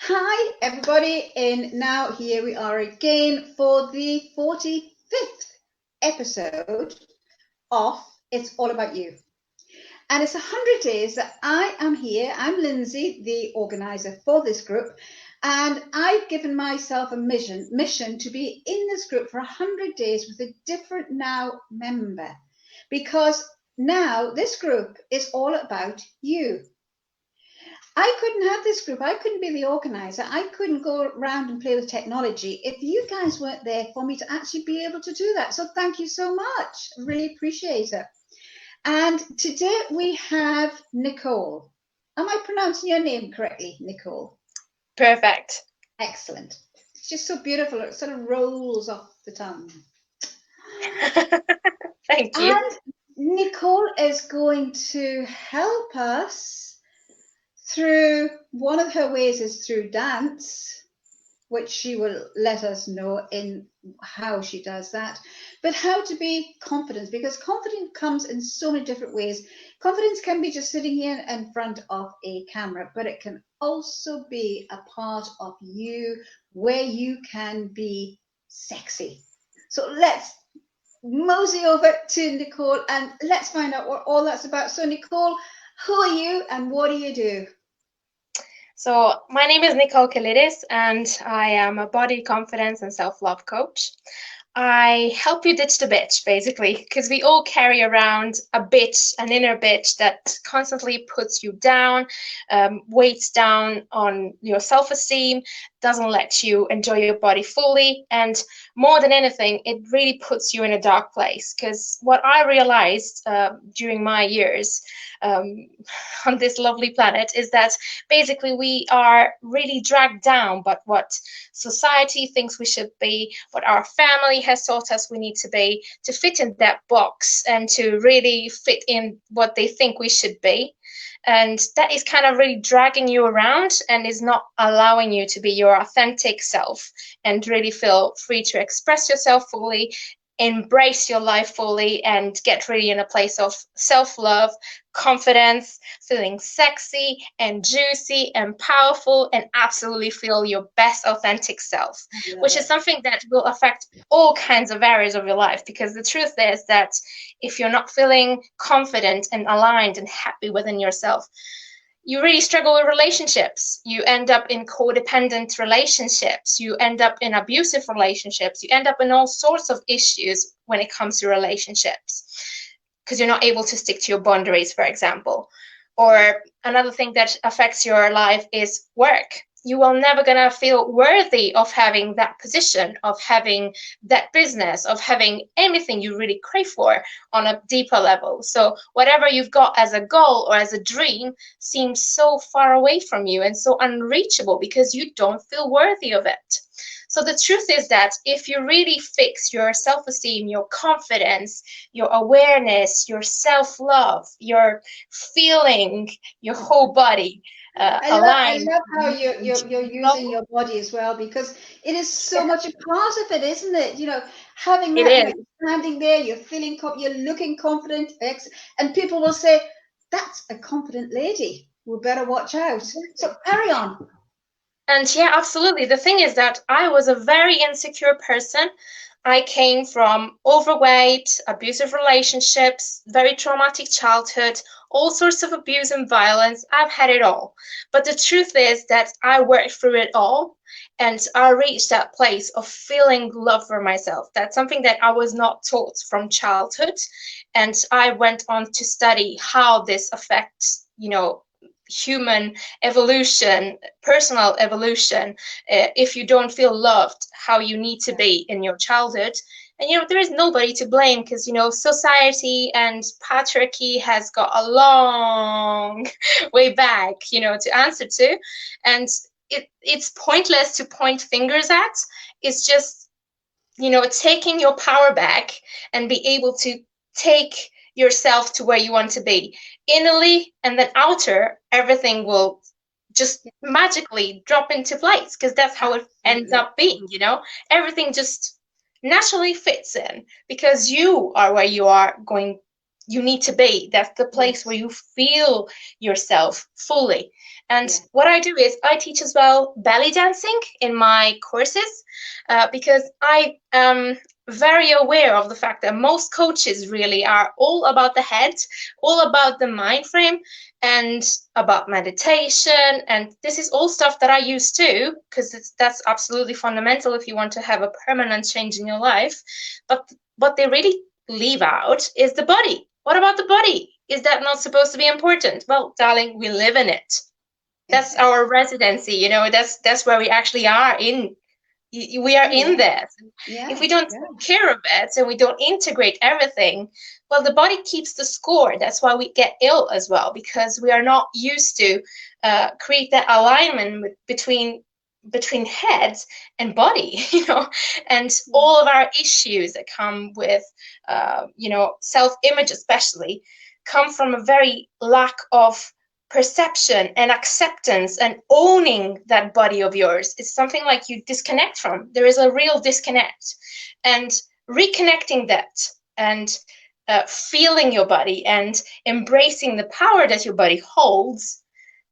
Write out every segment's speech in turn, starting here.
Hi everybody, and now here we are again for the 45th episode of It's All About You. And it's 100 days that I am here. I'm Lindsay, the organizer for this group, and I've given myself a mission to be in this group for 100 days with a different now member, because now this group is all about you. I couldn't have this group. I couldn't be the organizer. I couldn't go around and play with technology if you guys weren't there for me to actually be able to do that. So thank you so much. I really appreciate it. And today we have Nicole. Am I pronouncing your name correctly, Nicole? Perfect. Excellent. It's just so beautiful. It sort of rolls off the tongue. Thank you. And Nicole is going to help us through, one of her ways is through dance, which she will let us know in how she does that, but how to be confident, because confidence comes in so many different ways. Confidence can be just sitting here in front of a camera, but it can also be a part of you where you can be sexy. So let's mosey over to Nicole and let's find out what all that's about. So Nicole, who are you and what do you do? So my name is Nicole Kellidis, and I am a body confidence and self-love coach. I help you ditch the bitch, basically, because we all carry around a bitch, an inner bitch that constantly puts you down, weights down on your self-esteem, doesn't let you enjoy your body fully, and more than anything, it really puts you in a dark place. Because what I realized during my years on this lovely planet is that basically we are really dragged down by what society thinks we should be, what our family has taught us we need to be, to fit in that box and to really fit in what they think we should be. And that is kind of really dragging you around and is not allowing you to be your authentic self and really feel free to express yourself fully, embrace your life fully, and get really in a place of self-love, confidence, feeling sexy and juicy and powerful, and absolutely feel your best authentic self, which is something that will affect all kinds of areas of your life. Because the truth is that if you're not feeling confident and aligned and happy within yourself, you really struggle with relationships. You end up in codependent relationships. You end up in abusive relationships. You end up in all sorts of issues when it comes to relationships, because you're not able to stick to your boundaries, for example. Or another thing that affects your life is work. You are never going to feel worthy of having that position, of having that business, of having anything you really crave for on a deeper level. So whatever you've got as a goal or as a dream seems so far away from you and so unreachable because you don't feel worthy of it. So the truth is that if you really fix your self-esteem, your confidence, your awareness, your self-love, your feeling, your whole body, I love how you're using your body as well, because it is so much a part of it, isn't it? You know, having that, you're standing there, you're feeling, you're looking confident, and people will say, "That's a confident lady. We better watch out." So carry on. And yeah, absolutely. The thing is that I was a very insecure person. I came from overweight, abusive relationships, very traumatic childhood, all sorts of abuse and violence. I've had it all. But the truth is that I worked through it all and I reached that place of feeling love for myself. That's something that I was not taught from childhood. And I went on to study how this affects, human evolution, personal evolution, if you don't feel loved how you need to be in your childhood. And there is nobody to blame, because society and patriarchy has got a long way back to answer to, and it's pointless to point fingers at. It's just taking your power back and be able to take yourself to where you want to be innerly, and then outer, everything will just magically drop into place, because that's how it ends up being. Everything just naturally fits in because you are where you are going you need to be. That's the place where you feel yourself fully. And what I do is I teach as well belly dancing in my courses, because I am very aware of the fact that most coaches really are all about the head, all about the mind frame, and about meditation. And this is all stuff that I use too, because that's absolutely fundamental if you want to have a permanent change in your life. But what they really leave out is the body. What about the body? Is that not supposed to be important? Well, darling, we live in it. That's our residency, you know, that's where we actually are in. We are in this. If we don't take care of it and we don't integrate everything, well, the body keeps the score. That's why we get ill as well, because we are not used to create that alignment between head and body, you know, and all of our issues that come with, you know, self-image especially, come from a very lack of perception and acceptance and owning that body of yours. It's something like you disconnect from. There is a real disconnect, and reconnecting that and feeling your body and embracing the power that your body holds,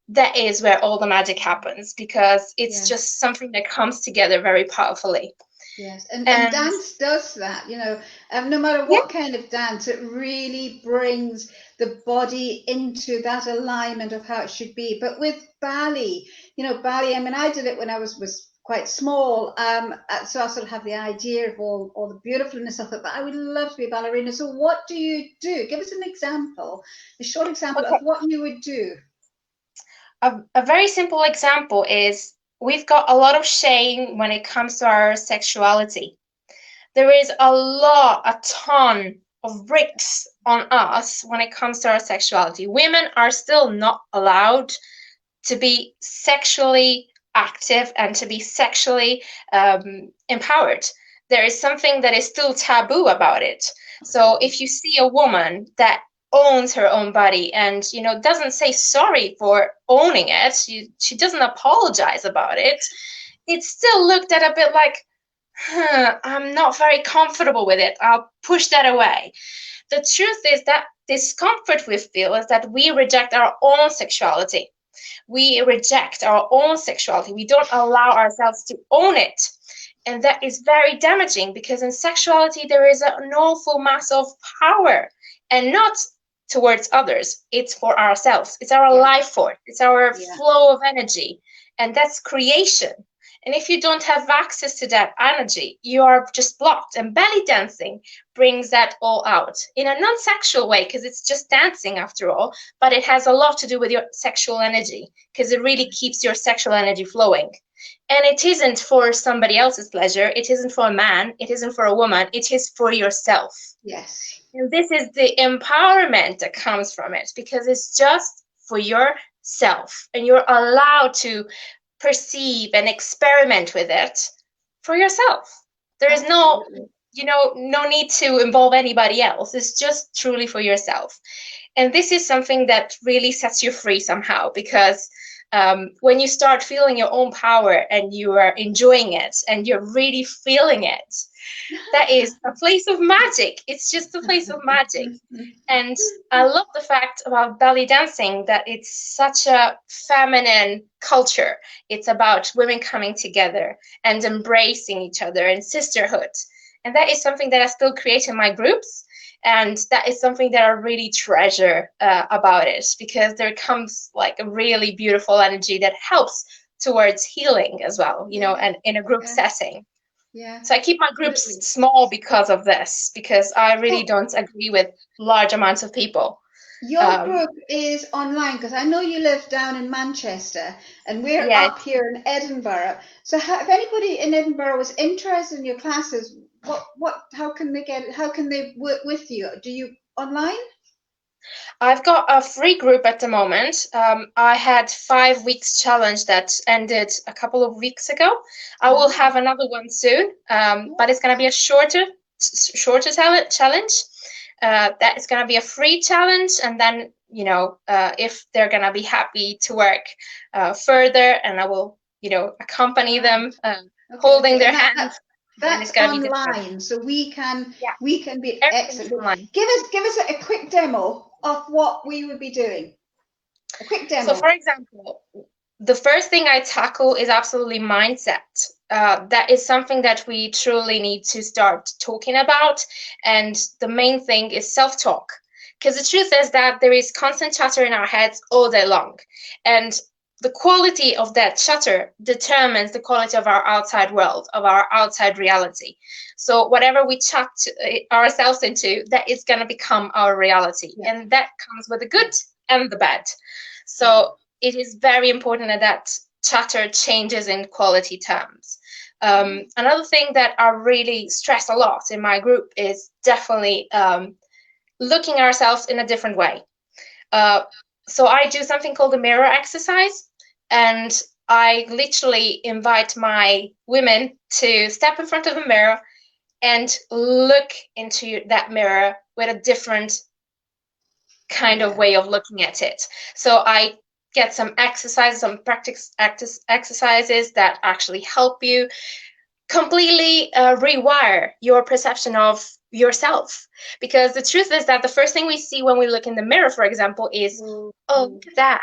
that is where all the magic happens, because it's just something that comes together very powerfully. Yes, and dance does that, you know, no matter what kind of dance, it really brings the body into that alignment of how it should be. But with ballet, you know, ballet, I mean, I did it when I was quite small, so I sort of have the idea of all the beautifulness of it, but I would love to be a ballerina. So what do you do? Give us an example, a short example of what you would do. A very simple example is, we've got a lot of shame when it comes to our sexuality. There is a ton of bricks on us when it comes to our sexuality. Women are still not allowed to be sexually active and to be sexually empowered. There is something that is still taboo about it. So if you see a woman that owns her own body and, you know, doesn't say sorry for owning it, she doesn't apologize about it, it's still looked at a bit like, I'm not very comfortable with it, I'll push that away. The truth is that discomfort we feel is that we reject our own sexuality. We reject our own sexuality. We don't allow ourselves to own it. And that is very damaging, because in sexuality there is an awful mass of power, and not towards others, it's for ourselves. It's our life force, it's our flow of energy, and that's creation. And if you don't have access to that energy, you are just blocked. And belly dancing brings that all out in a non-sexual way, because it's just dancing after all, but it has a lot to do with your sexual energy, because it really keeps your sexual energy flowing. And it isn't for somebody else's pleasure, it isn't for a man, it isn't for a woman, it is for yourself. Yes. And this is the empowerment that comes from it, because it's just for yourself, and you're allowed to perceive and experiment with it for yourself. There is no, you know, no need to involve anybody else. It's just truly for yourself. And this is something that really sets you free somehow, because when you start feeling your own power and you are enjoying it and you're really feeling it, that is a place of magic. It's just a place of magic. And I love the fact about belly dancing that it's such a feminine culture. It's about women coming together and embracing each other and sisterhood. And that is something that I still create in my groups. And that is something that I really treasure about it, because there comes like a really beautiful energy that helps towards healing as well, you know, and in a group setting. Yeah. So I keep my groups small because of this, because I really don't agree with large amounts of people. Your group is online, because I know you live down in Manchester and we're up here in Edinburgh. So if anybody in Edinburgh was interested in your classes, how can they work with you? Do you online? I've got a free group at the moment. I had 5 weeks challenge that ended a couple of weeks ago. I will have another one soon, but it's going to be a shorter challenge. That is going to be a free challenge, and then, you know, if they're going to be happy to work further, and I will, you know, accompany them, holding their hands. then it's That's going to be different. online, so we can Yeah, be everything's excellent. online. Give us a quick demo of what we would be doing. A quick So, for demo. example, the first thing I tackle is absolutely mindset. That is something that we truly need to start talking about. And the main thing is self-talk. Because the truth is that there is constant chatter in our heads all day long. And the quality of that chatter determines the quality of our outside world, of our outside reality. So whatever we chat ourselves into, that is going to become our reality. Yeah. And that comes with the good and the bad. So it is very important that chatter changes in quality terms. Another thing that I really stress a lot in my group is definitely looking ourselves in a different way. So I do something called the mirror exercise, and I literally invite my women to step in front of the mirror and look into that mirror with a different kind of way of looking at it. So I get some exercises, some practice exercises that actually help you completely rewire your perception of yourself. Because the truth is that the first thing we see when we look in the mirror, for example, is, oh, that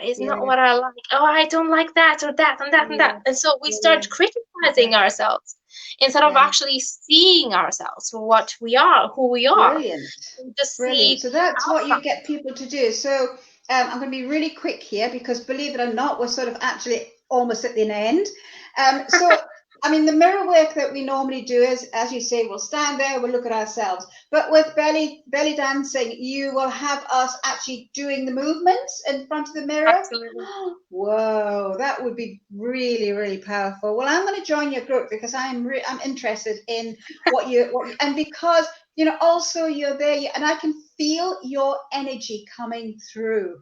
is not what I like. Oh, I don't like that, or that and that and that. And so we start criticizing ourselves instead of actually seeing ourselves for what we are, who we are. Brilliant. Just Brilliant. see So that's what you outside. get people to do. So I'm going to be really quick here because believe it or not, we're sort of actually almost at the end. So, I mean, the mirror work that we normally do is, as you say, we'll stand there, we'll look at ourselves. But with belly dancing, you will have us actually doing the movements in front of the mirror. Absolutely. Whoa, that would be really, really powerful. Well, I'm going to join your group because I'm interested in what you and because also you're there and I can feel your energy coming through.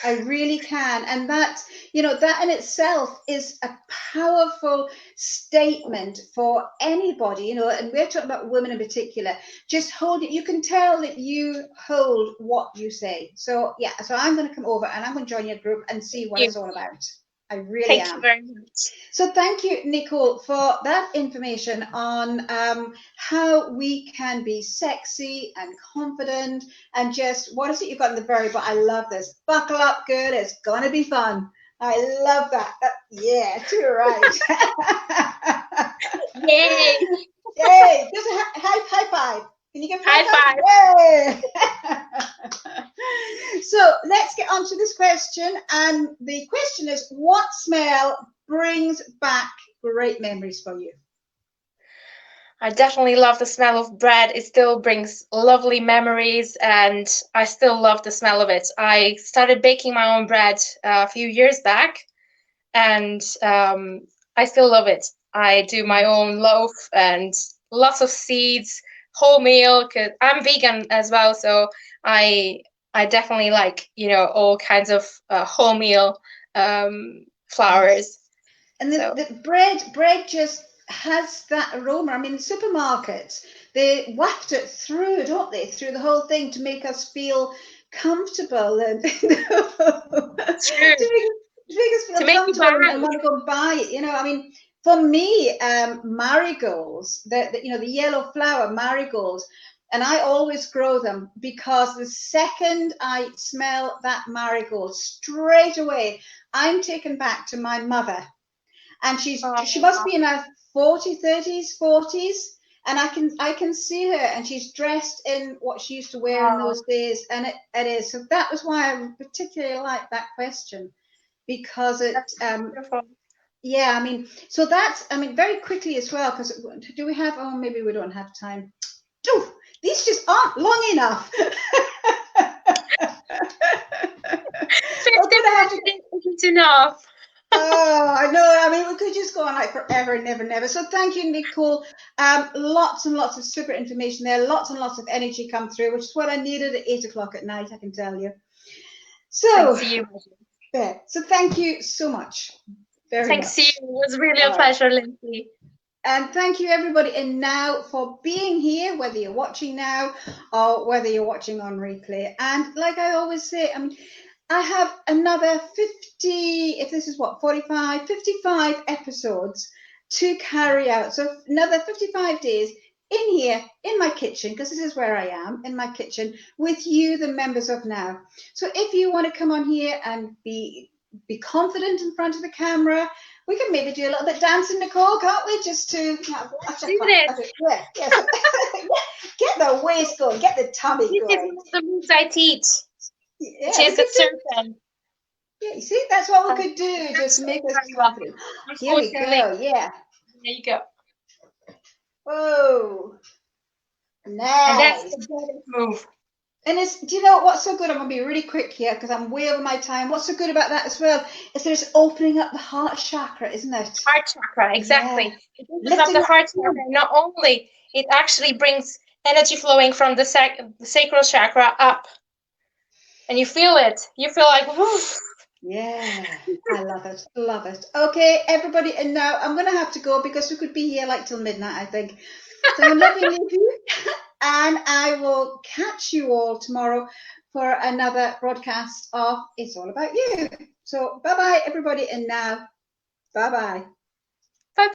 I really can. And that in itself is a powerful statement for anybody, and we're talking about women in particular. Just hold it. You can tell that you hold what you say. So yeah, so I'm going to come over and I'm going to join your group and see what it's all about. I really Thank am. you very much. So thank you, Nicole, for that information on how we can be sexy and confident and just, what is it you've got in the very, but I love this. Buckle up, girl, it's going to be fun. I love that. Yeah, too right. Yay! Yay! Just a high five. Can you give High five? Yay! So let's get on to this question. And the question is, what smell brings back great memories for you? I definitely love the smell of bread. It still brings lovely memories, and I still love the smell of it. I started baking my own bread a few years back, and I still love it. I do my own loaf and lots of seeds, wholemeal, because I'm vegan as well, so I definitely like, all kinds of wholemeal flours. And the bread just has that aroma. I mean, supermarkets, they waft it through, don't they? Through the whole thing to make us feel comfortable and True. to make us feel comfortable and want to go and buy it. I mean, for me, marigolds, the yellow flower marigolds, and I always grow them because the second I smell that marigold, straight away, I'm taken back to my mother. And she must be in her 40s, and I can see her, and she's dressed in what she used to wear in those days, and it is. So that was why I particularly like that question, because yeah, I mean, so that's, I mean, very quickly as well, because do we have, oh, maybe we don't have time. Oh, these just aren't long enough. 50 minutes isn't enough. Oh, I know. I mean, we could just go on like forever and never, never. So thank you, Nicole. Lots and lots of super information there. Lots and lots of energy come through, which is what I needed at 8 o'clock at night, I can tell you. So, so thank you so much. Thanks to you. It was really a pleasure, Lindsay. And thank you, everybody, and now for being here, whether you're watching now or whether you're watching on replay. And like I always say, I mean, I have another 50, if this is what, 45, 55 episodes to carry out. So another 55 days in here, in my kitchen, because this is where I am, in my kitchen, with you, the members of Now. So if you want to come on here and be confident in front of the camera, we can maybe do a little bit dancing, Nicole, can't we? Just to get the waist going, get the tummy This is going. one of the moves I teach, Yeah, which is the serpent. yeah, you see, that's what we could do, just make us confident. Here we go, yeah. There you go. Whoa. Nice. And that's the bottom move. And do you know what's so good? I'm going to be really quick here because I'm way over my time. What's so good about that as well is that it's opening up the heart chakra, isn't it? Heart chakra, exactly. Yeah. It opens up the heart chakra. Not only, it actually brings energy flowing from the sacral chakra up. And you feel it. You feel like, woo. Yeah, I love it. Love it. Okay, everybody, and now I'm going to have to go because we could be here like till midnight, I think. So I'm loving you. And I will catch you all tomorrow for another broadcast of It's All About You. So bye-bye, everybody. And now, bye-bye.